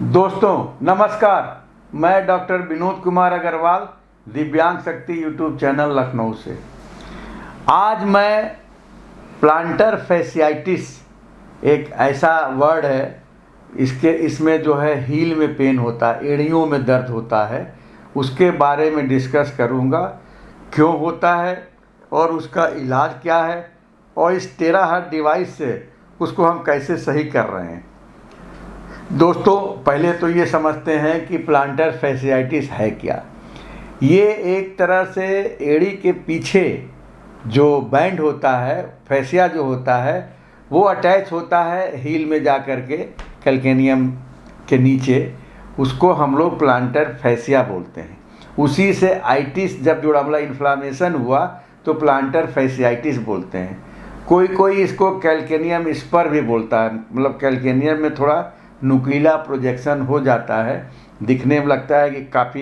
दोस्तों नमस्कार, मैं डॉक्टर विनोद कुमार अग्रवाल दिव्यांग शक्ति यूट्यूब चैनल लखनऊ से। आज मैं प्लांटर फैसियाइटिस एक ऐसा वर्ड है, इसमें जो है हील में पेन होता है, एड़ियों में दर्द होता है, उसके बारे में डिस्कस करूँगा। क्यों होता है और उसका इलाज क्या है और इस टेराहर्ट्ज डिवाइस से उसको हम कैसे सही कर रहे हैं। दोस्तों पहले तो ये समझते हैं कि प्लांटर फैसियाइटिस है क्या। ये एक तरह से एड़ी के पीछे जो बैंड होता है, फैसिया जो होता है, वो अटैच होता है हील में जा कर के कैल्केनियम के नीचे। उसको हम लोग प्लांटर फैसिया बोलते हैं। उसी से आइटिस जब जोड़ावला इन्फ्लामेशन हुआ तो प्लांटर फैसियाइटिस बोलते हैं। कोई इसको कैल्केनियम स्पर भी बोलता है, मतलब कैल्केनियम में थोड़ा नुकीला प्रोजेक्शन हो जाता है, दिखने में लगता है कि काफ़ी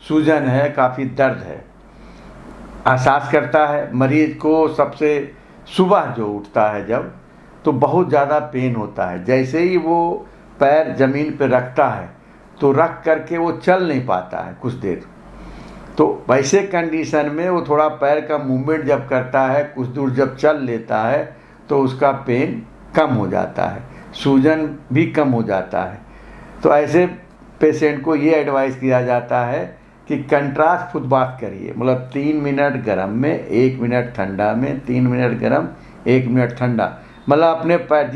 सूजन है, काफ़ी दर्द है, एहसास करता है मरीज को। सबसे सुबह जो उठता है जब, तो बहुत ज़्यादा पेन होता है। जैसे ही वो पैर ज़मीन पर रखता है तो रख करके वो चल नहीं पाता है कुछ देर। तो वैसे कंडीशन में वो थोड़ा पैर का मूवमेंट जब करता है, कुछ दूर जब चल लेता है, तो उसका पेन कम हो जाता है, सूजन भी कम हो जाता है। तो ऐसे पेशेंट को ये एडवाइस किया जाता है कि कंट्रास्ट खुद बात करिए, मतलब 3 मिनट गर्म में 1 मिनट ठंडा में, 3 मिनट गर्म 1 मिनट ठंडा। मतलब अपने पैर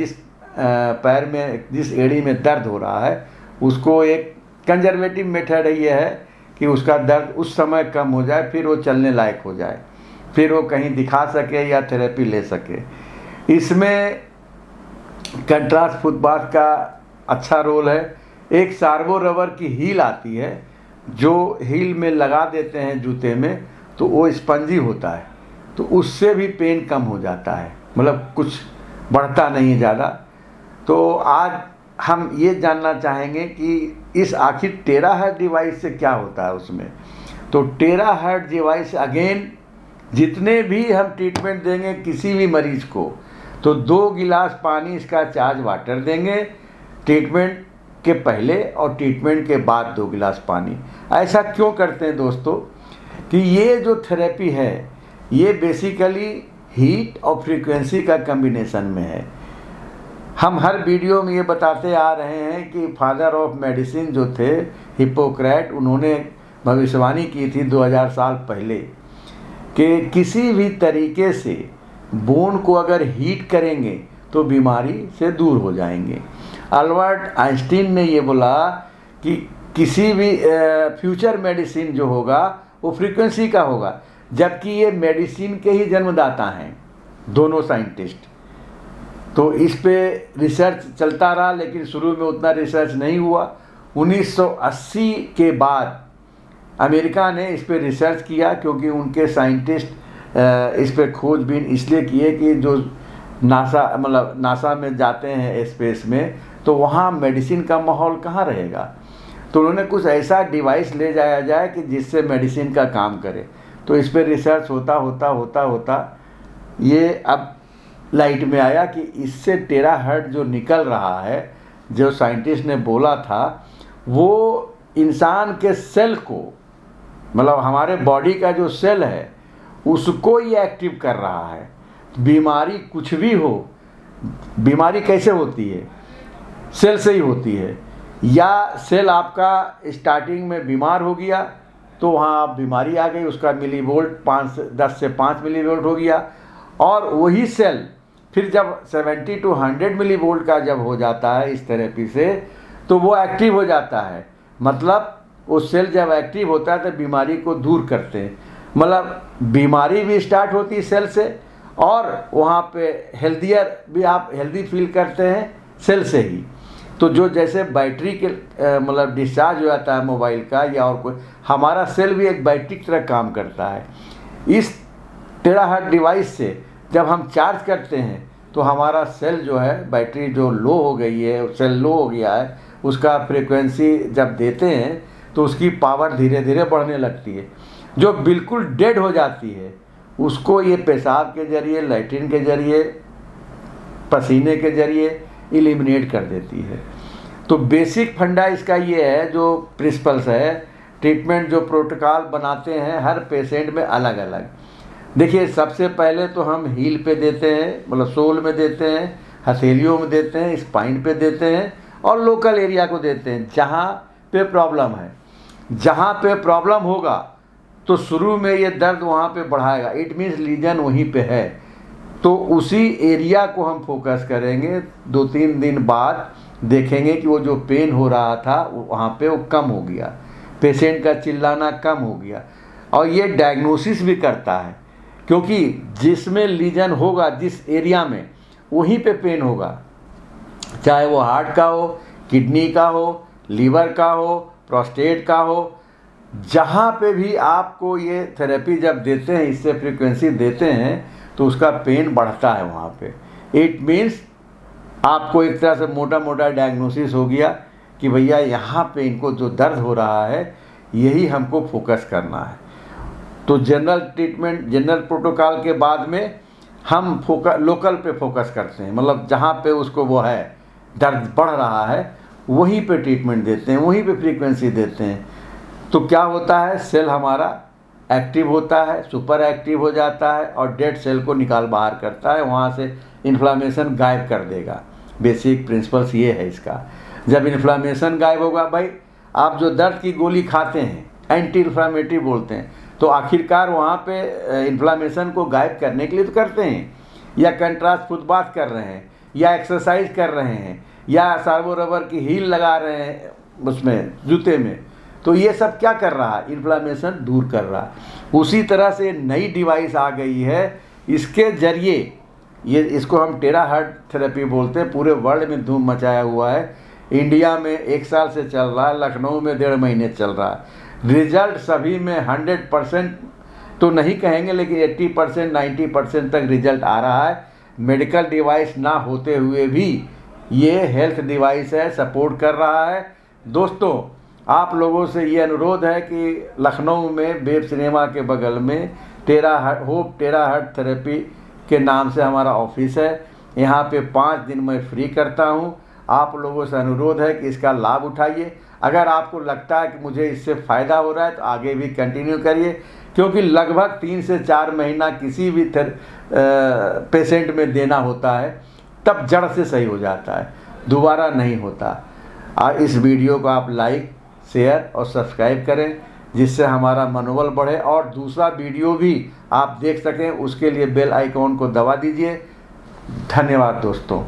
पैर में जिस एड़ी में दर्द हो रहा है उसको एक कंजर्वेटिव मेथड ये है कि उसका दर्द उस समय कम हो जाए, फिर वो चलने लायक हो जाए, फिर वो कहीं दिखा सके या थेरेपी ले सके। इसमें कंट्रास्ट फुटबाथ का अच्छा रोल है। एक सार्वो रबर की हील आती है जो हील में लगा देते हैं जूते में, तो वो स्पंजी होता है, तो उससे भी पेन कम हो जाता है, मतलब कुछ बढ़ता नहीं है ज़्यादा। तो आज हम ये जानना चाहेंगे कि इस आखिर टेराहर्ट्ज डिवाइस से क्या होता है उसमें। तो टेराहर्ट्ज डिवाइस अगेन, जितने भी हम ट्रीटमेंट देंगे किसी भी मरीज को, तो 2 गिलास पानी इसका चार्ज वाटर देंगे ट्रीटमेंट के पहले और ट्रीटमेंट के बाद 2 गिलास पानी। ऐसा क्यों करते हैं दोस्तों कि ये जो थेरेपी है ये बेसिकली हीट और फ्रीक्वेंसी का कम्बिनेशन में है। हम हर वीडियो में ये बताते आ रहे हैं कि फादर ऑफ मेडिसिन जो थे हिप्पोक्रेट, उन्होंने भविष्यवाणी की थी 2000 साल पहले कि किसी भी तरीके से बोन को अगर हीट करेंगे तो बीमारी से दूर हो जाएंगे। अल्बर्ट आइंस्टीन ने ये बोला कि किसी भी फ्यूचर मेडिसिन जो होगा वो फ्रीक्वेंसी का होगा, जबकि ये मेडिसिन के ही जन्मदाता हैं दोनों साइंटिस्ट। तो इस पे रिसर्च चलता रहा, लेकिन शुरू में उतना रिसर्च नहीं हुआ। 1980 के बाद अमेरिका ने इस पे रिसर्च किया, क्योंकि उनके साइंटिस्ट इस पे खोजबीन इसलिए किए कि जो नासा में जाते हैं स्पेस में, तो वहाँ मेडिसिन का माहौल कहाँ रहेगा। तो उन्होंने कुछ ऐसा डिवाइस ले जाया जाए कि जिससे मेडिसिन का काम करे। तो इस पे रिसर्च होता ये अब लाइट में आया कि इससे टेराहर्ट्ज जो निकल रहा है, जो साइंटिस्ट ने बोला था, वो इंसान के सेल को, मतलब हमारे बॉडी का जो सेल है उसको ये एक्टिव कर रहा है। बीमारी कुछ भी हो, बीमारी कैसे होती है, सेल से ही होती है। या सेल आपका स्टार्टिंग में बीमार हो गया तो वहाँ बीमारी आ गई, उसका मिलीवोल्ट 10 से 5 मिलीवोल्ट हो गया, और वही सेल फिर जब 70 to 100 मिलीवोल्ट का जब हो जाता है इस थेरेपी से, तो वो एक्टिव हो जाता है। मतलब वो सेल जब एक्टिव होता है तो बीमारी को दूर करते हैं। मतलब बीमारी भी स्टार्ट होती है सेल से, और वहाँ पे हेल्दियर भी, आप हेल्दी फील करते हैं सेल से ही। तो जो जैसे बैटरी के मतलब डिस्चार्ज हो जाता है मोबाइल का या और कोई, हमारा सेल भी एक बैटरी की तरह काम करता है। इस टेराहर्ट्ज डिवाइस से जब हम चार्ज करते हैं तो हमारा सेल जो है, बैटरी जो लो हो गई है, सेल लो हो गया है, उसका फ्रीक्वेंसी जब देते हैं तो उसकी पावर धीरे धीरे बढ़ने लगती है। जो बिल्कुल डेड हो जाती है उसको ये पेशाब के जरिए, लैट्रिन के जरिए, पसीने के जरिए एलिमिनेट कर देती है। तो बेसिक फंडा इसका ये है, जो प्रिंसिपल्स है, ट्रीटमेंट जो प्रोटोकॉल बनाते हैं हर पेशेंट में अलग अलग। देखिए, सबसे पहले तो हम हील पे देते हैं, मतलब सोल में देते हैं, हथेलियों में देते हैं, स्पाइन पे देते हैं और लोकल एरिया को देते हैं जहाँ पे प्रॉब्लम है। जहाँ पे प्रॉब्लम होगा तो शुरू में ये दर्द वहाँ पे बढ़ाएगा, इट मीन्स लीजन वहीं पे है, तो उसी एरिया को हम फोकस करेंगे। 2-3 दिन बाद देखेंगे कि वो जो पेन हो रहा था वहाँ पे वो कम हो गया, पेशेंट का चिल्लाना कम हो गया। और ये डायग्नोसिस भी करता है, क्योंकि जिसमें लीजन होगा जिस एरिया में, वहीं पे पेन होगा, चाहे वो हार्ट का हो, किडनी का हो, लीवर का हो, प्रोस्टेट का हो। जहाँ पे भी आपको ये थेरेपी जब देते हैं, इससे फ्रीक्वेंसी देते हैं, तो उसका पेन बढ़ता है वहाँ पे। इट मीन्स आपको एक तरह से मोटा मोटा डायग्नोसिस हो गया कि भैया यहाँ पे इनको जो दर्द हो रहा है यही हमको फोकस करना है। तो जनरल ट्रीटमेंट, जनरल प्रोटोकॉल के बाद में हम लोकल पे फोकस करते हैं, मतलब जहाँ पे उसको वो है, दर्द बढ़ रहा है, वहीं पे ट्रीटमेंट देते हैं, वहीं पे फ्रीक्वेंसी देते हैं। तो क्या होता है, सेल हमारा एक्टिव होता है, सुपर एक्टिव हो जाता है और डेड सेल को निकाल बाहर करता है, वहाँ से इन्फ्लामेशन गायब कर देगा। बेसिक प्रिंसिपल्स ये है इसका। जब इन्फ्लामेशन गायब होगा, भाई आप जो दर्द की गोली खाते हैं, एंटी इन्फ्लामेटरी बोलते हैं, तो आखिरकार वहाँ पे इन्फ्लामेशन को गायब करने के लिए तो करते हैं, या कंट्रास्ट फुट बाथ कर रहे हैं, या एक्सरसाइज कर रहे हैं, या सर्वो रबर की हील लगा रहे हैं उसमें जूते में, तो ये सब क्या कर रहा है, इन्फ्लामेशन दूर कर रहा है। उसी तरह से नई डिवाइस आ गई है, इसके जरिए ये, इसको हम टेराहर्ट्ज थेरेपी बोलते हैं, पूरे वर्ल्ड में धूम मचाया हुआ है। इंडिया में 1 साल से चल रहा है, लखनऊ में 1.5 महीने चल रहा है। रिजल्ट सभी में 100% तो नहीं कहेंगे, लेकिन 80% 90% तक रिजल्ट आ रहा है। मेडिकल डिवाइस ना होते हुए भी ये हेल्थ डिवाइस है, सपोर्ट कर रहा है। दोस्तों, आप लोगों से ये अनुरोध है कि लखनऊ में वेब सिनेमा के बगल में टेराहर्ट्ज थेरेपी के नाम से हमारा ऑफिस है। यहाँ पे 5 दिन मैं फ्री करता हूँ। आप लोगों से अनुरोध है कि इसका लाभ उठाइए। अगर आपको लगता है कि मुझे इससे फ़ायदा हो रहा है तो आगे भी कंटिन्यू करिए, क्योंकि लगभग 3 से 4 महीना किसी भी पेशेंट में देना होता है, तब जड़ से सही हो जाता है, दोबारा नहीं होता। इस वीडियो को आप लाइक, शेयर और सब्सक्राइब करें, जिससे हमारा मनोबल बढ़े और दूसरा वीडियो भी आप देख सकें, उसके लिए बेल आइकॉन को दबा दीजिए। धन्यवाद दोस्तों।